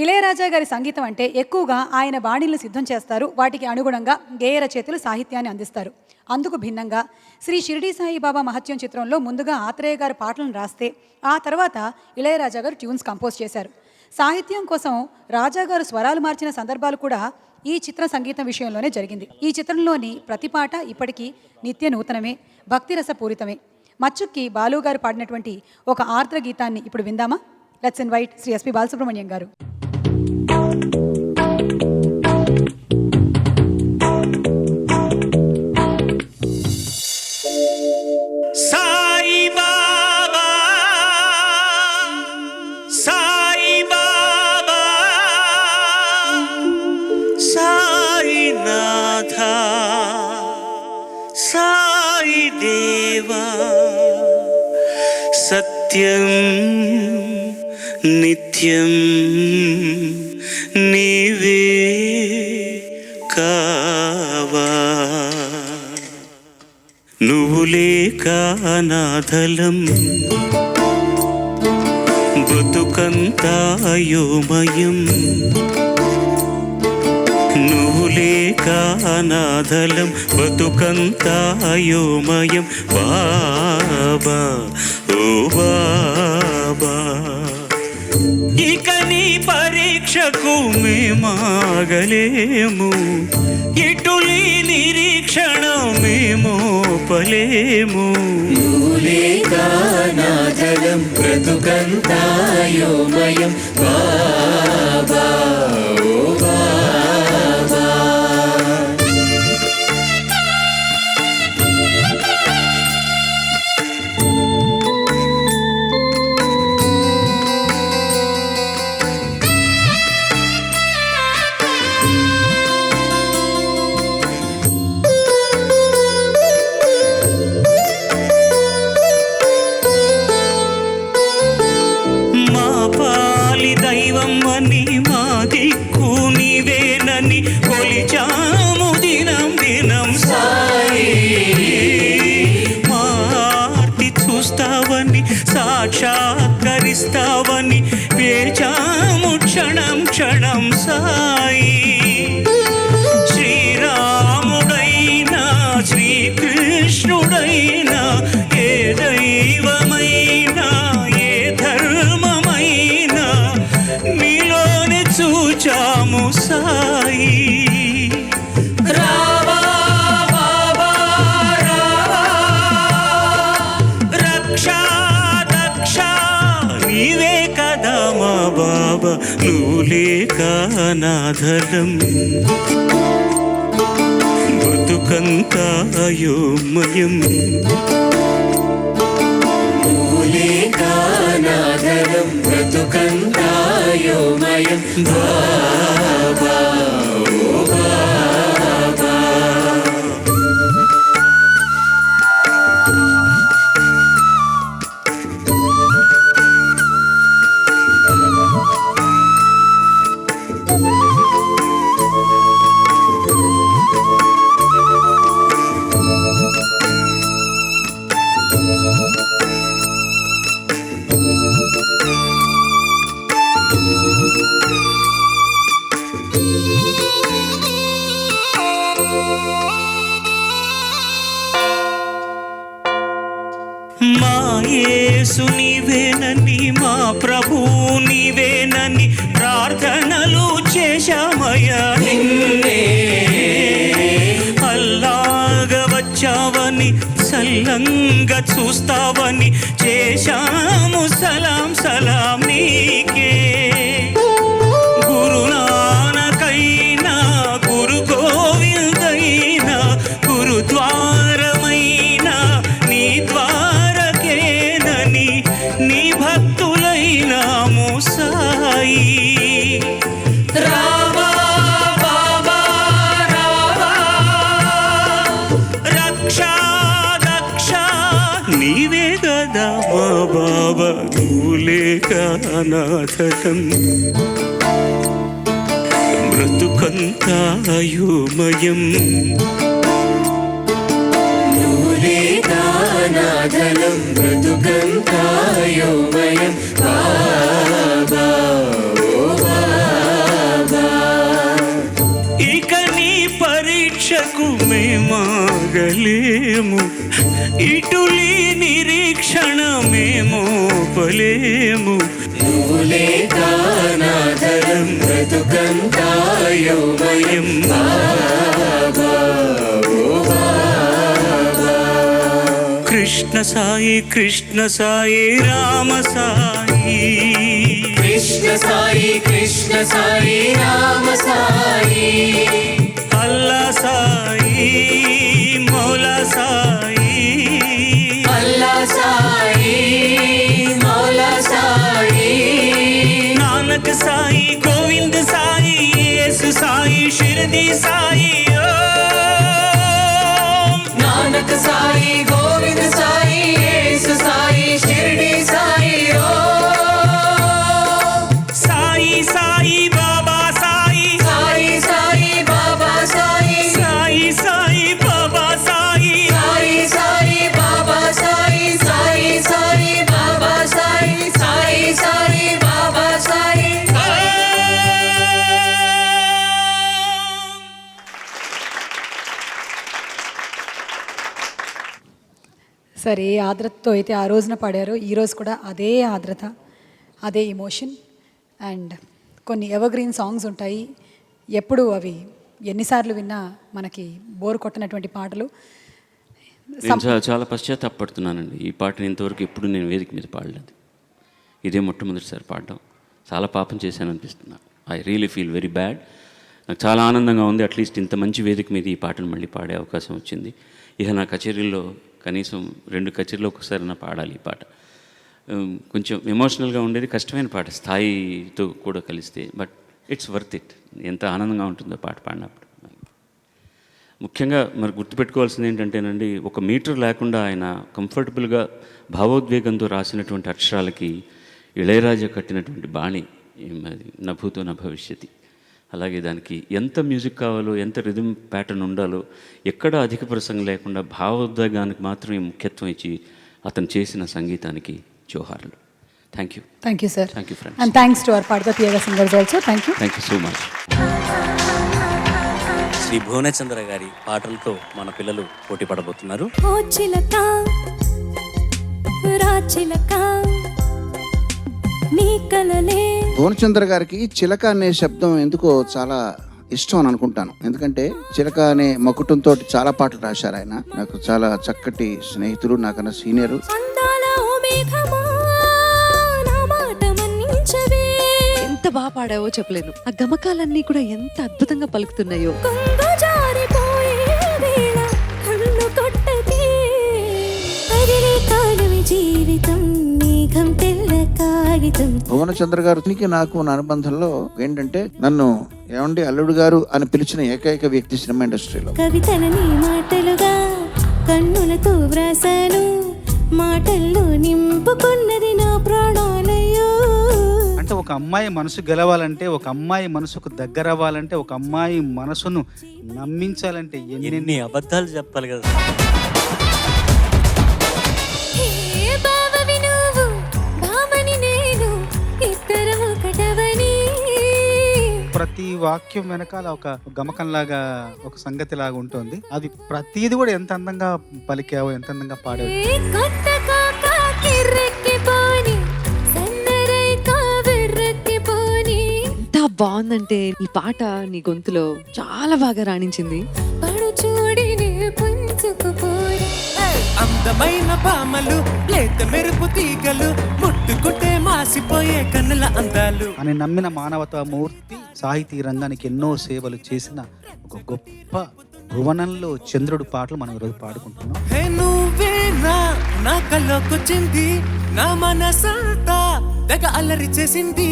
ఇళయరాజా గారి సంగీతం అంటే ఎక్కువగా ఆయన బాణీలను సిద్ధం చేస్తారు. వాటికి అనుగుణంగా గేయ రచయితలు సాహిత్యాన్ని అందిస్తారు. అందుకు భిన్నంగా శ్రీ షిరిడి సాయిబాబా మహత్యం చిత్రంలో ముందుగా ఆత్రేయ గారు పాటలను రాస్తే ఆ తర్వాత ఇళయరాజా గారు ట్యూన్స్ కంపోజ్ చేశారు. సాహిత్యం కోసం రాజా గారు స్వరాలు మార్చిన సందర్భాలు కూడా ఈ చిత్ర సంగీతం విషయంలోనే జరిగింది. ఈ చిత్రంలోని ప్రతి పాట ఇప్పటికీ నిత్య నూతనమే, భక్తిరసపూరితమే. మచ్చుక్కి బాలు గారు పాడినటువంటి ఒక ఆర్ద్ర గీతాన్ని ఇప్పుడు విందామా? Let's invite Shri SP Balasubrahmanyam garu. సత్యం నిత్యం నీవే కావా, నువ్వు లేక అనాథలం బతుకంతా అయోమయం, నువ్వు లేక అనాథలం బతుకంతా అయోమయం. బాబా ఓ బాబా, ఇక నీ పరీక్షకు మేమాగలేము, ఇటులీ నిరీక్షణ మేమోపలేము. నువ్వు లేక అనాథలం బ్రతుకంతా అయోమయం. బాబా ఓ బాబా, మా దిక్కు నీవేనని కొలిచాము దినం దినం సాయి, మార్తి చూస్తావని సాక్షాత్కరిస్తావని వేచాము క్షణం క్షణం సాయి. శ్రీరాముడైనా శ్రీకృష్ణుడైనా ఏ దైవమైనా ఏ ధర్మమైనా నీలోనే చూచాము సాయి. రావా బాబా రావా, రక్షా దక్ష నీవే కదా మా బాబా, నువ్వు లేక అనాథలం బతుకంతా అయోమయం. నువ్వు లేక అనాథలం బ్రతుకంతా అయోమయం. బాబా ఓ బాబా, మా యేసు నీవేనని మా ప్రభువు నీవేనని ప్రార్థనలు చేశామయ్యా నిన్నే, అల్లాగా వచ్చావని సల్లంగా చూస్తావని చేశాము సలాం సలాం నీకే. గురునానకైనా గురు గోవిందైనా గురుద్వారమైనా నీ ద్వారకేనని నీ భక్తులైనాము సాయి. రావా బాబా రావా, రక్షా దక్ష నీవే కదా మా బాబా, నువ్వు లేక అనాథలం బ్రతుకంతా అయోమయం. నువ్వు లేక అనాథలం బ్రతుకంతా అయోమయం. బాబా ఓ బాబా, మేమాగలేము, ఇటులీ నిరీక్షణ మేమోపలేము. నువ్వు లేక నాదరం బ్రతుకంతాయోమయం బాబా ఓ బాబా. కృష్ణ సాయి కృష్ణ సాయి రామ సాయి, కృష్ణ సాయి కృష్ణ సాయి రామ సాయి, అల్లా సాయి మౌలా సాయి, అల్లా సాయి మౌలా సాయి, నానక్ సాయి గోవింద్ సాయి యేసు సాయి షిర్డీ సాయి నానక్ సాయి గోవింద్ సాయి యేసు సాయి షిర్డీ సాయి ఓ సాయి సాయి బాబా సాయి, సాయి సాయి బాబా సాయి, సాయి సాయి బాబా సాయి, సాయి సాయి బాబా సాయి, సాయి సాయి బాబా సాయి, సాయి సాయి బాబా సాయి. సరే, ఏ ఆర్ద్రతతో అయితే ఆ రోజున పాడారో ఈరోజు కూడా అదే ఆర్ద్రత, అదే ఇమోషన్. అండ్ కొన్ని ఎవర్గ్రీన్ సాంగ్స్ ఉంటాయి, ఎప్పుడు అవి ఎన్నిసార్లు విన్నా మనకి బోర్ కొట్టనటువంటి పాటలు. నేను చాలా పశ్చాత్తాపడుతున్నానండి. ఈ పాటని ఇంతవరకు ఎప్పుడు నేను వేదిక మీద పాడలేదు. ఇదే మొట్టమొదటిసారి పాడడం. చాలా పాపం చేశాను అనిపిస్తుంది. I really feel very bad. నాకు చాలా ఆనందంగా ఉంది. అట్లీస్ట్ ఇంత మంచి వేదిక మీద ఈ పాటను మళ్ళీ పాడే అవకాశం వచ్చింది. ఇక నా కచేరీల్లో కనీసం 2 కచేరీలో ఒకసారి నా పాడాలి ఈ పాట. కొంచెం ఎమోషనల్గా ఉండేది, కష్టమైన పాట స్థాయితో కూడా కలిస్తే. But it's worth it. ఎంత ఆనందంగా ఉంటుందో పాట పాడినప్పుడు. ముఖ్యంగా మరి గుర్తుపెట్టుకోవాల్సింది ఏంటంటేనండి, 1 మీటర్ లేకుండా ఆయన కంఫర్టబుల్గా భావోద్వేగంతో రాసినటువంటి అక్షరాలకి ఇళయరాజా కట్టినటువంటి బాణి నభూతో న భవిష్యతి. అలాగే దానికి ఎంత మ్యూజిక్ కావాలో, ఎంత రిథమ్ ప్యాటర్న్ ఉండాలో, ఎక్కడ అధిక ప్రసంగం లేకుండా భావోద్వేగానికి మాత్రమే ముఖ్యత్వం ఇచ్చి అతను చేసిన సంగీతానికి జోహార్లు. Thank you. Thank you sir. Thank you friends. And thanks to our part the theatre singers also. Thank you. Thank you so much. Shri Bhuvanachandra గారి పాటలతో మన పిల్లలు పోటీ పడబోతున్నారు. ఓ చిలక రా చిలక నీ కలలే. భువనచంద్ర గారికి చిలక అనే శబ్దం ఎందుకో చాలా ఇష్టం అని అనుకుంటాను. ఎందుకంటే చిలక అనే మకుటంతో చాలా పాటలు రాశారు ఆయన. నాకు చాలా చక్కటి స్నేహితుడు, నాకన్నా సీనియరు. అందాల ఓ మేఘమా నా మాట మన్నించవే. ఎంత బాగా పాడావో చెప్పలేను. ఆ గమకాలన్నీ కూడా ఎంత అద్భుతంగా పలుకుతున్నాయో. కొంగు జారిపోయే వేళ కన్ను కొట్టకే. అదిలే కాలమే జీవితం మేఘం తెల్ల కాగితం. భువనచంద్ర గారికి నాకు ఉన్న అనుబంధంలో ఏంటంటే, నన్ను ఏమండి అల్లుడు గారు అని పిలిచిన ఏకైక వ్యక్తి సినిమా ఇండస్ట్రీలో. కవితలని మాటలుగా కన్నులతో వ్రాసాను, మాటల్లో నింపుకున్నది నా ప్రాణాలయ్యో. అంటే ఒక అమ్మాయి మనసు గెలవాలంటే, ఒక అమ్మాయి మనసుకు దగ్గర అవ్వాలంటే, ఒక అమ్మాయి మనసును నమ్మించాలంటే ఎన్ని అబద్ధాలు చెప్పాలి కదా. హే బావవి నువ్వు, బావని నేను, ఇద్దరం ఒకటవని. ప్రతి వాక్యం వెనకాల ఒక గమకంలాగా, ఒక సంగతి లాగా ఉంటుంది. అది ప్రతిది కూడా ఎంత అందంగా పలికావో, ఎంత అందంగా పాడావు. ఏ కొత్త కాక కిర్రెక్కిపోని, సన్నరైక వెర్రెక్కిపోని. ఎంత బాగుందంటే ఈ పాట నీ గొంతులో చాలా బాగా రాణించింది. పడు చూడిని పుంజుకుపోయి. అందమైన పామలు, లేత మెరుపు తీగలు, ముట్టుకుంటే మాసిపోయే కన్నుల అందాలు. అని నమ్మిన మానవతా మూర్తి, సాహితీ రంగానికి ఎన్నో సేవలు చేసిన ఒక గొప్ప భువనంలో చంద్రుడు పాటలు మనం ఈరోజు పాడుకుంటున్నాం. హే నువ్వేనా నా కళ్ళకొచ్చింది, నా మనసంతా తెగ అల్లరి చేసింది.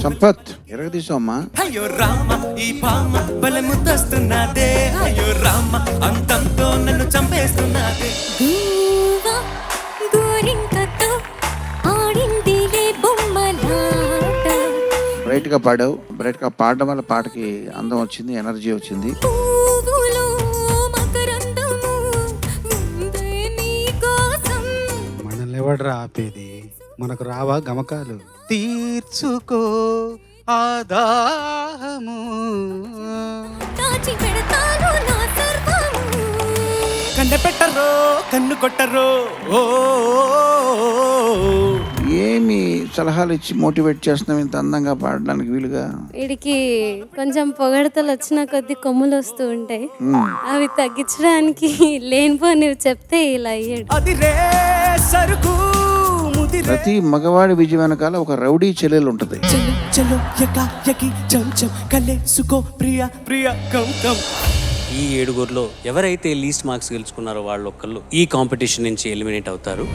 సంపత్ ఎరగదీసామ్మా. అయ్యో రామ ఈ పామ బలము తెస్తున్నదే, అయ్యో రామ అంతంతో నన్ను చంపేస్తున్నదే. గూవా గోరింకతో ఆడిందిలే బొమ్మలాట. బ్రైట్ గా పాడావు. బ్రైట్ గా పాడడం వల్ల పాటకి అందం వచ్చింది, ఎనర్జీ వచ్చింది. పువ్వులో మకరందము ముందే నీ కోసం. మనల్ని ఎవడరా ఆపేది? మనకు రావా గమకాలు? తీర్చుకో ఆదాహము. దాచి పెడతాను నా సర్వము. కన్నె పెట్టరో కన్ను కొట్టరో ఓ ఏమి సలహాలు ఇచ్చి మోటివేట్ చేస్తున్నావు ఇంత అందంగా పాడడానికి వీలుగా? వీడికి కొంచెం పొగడతలు వచ్చిన కొద్ది కొమ్ములు వస్తూ ఉంటాయి, అవి తగ్గించడానికి లేనిపోనివి చెప్తే ఇలా అయ్యాడు. అది రే సరుకు ముదిరే ప్రతి మగవాడి విజయం వెనకాల ఒక రౌడీ చెల్లెలు ఉంటుంది. చలో చలో యకా యకి చం చం కలేసుకో ప్రియా ప్రియా కం కం. ఈ 7గురిలో ఎవరైతే లీస్ట్ మార్క్స్ గెలుచుకున్నారో వాళ్ళు ఒక్కళ్ళు ఈ కాంపిటీషన్ నుంచి ఎలిమినేట్ అవుతారు.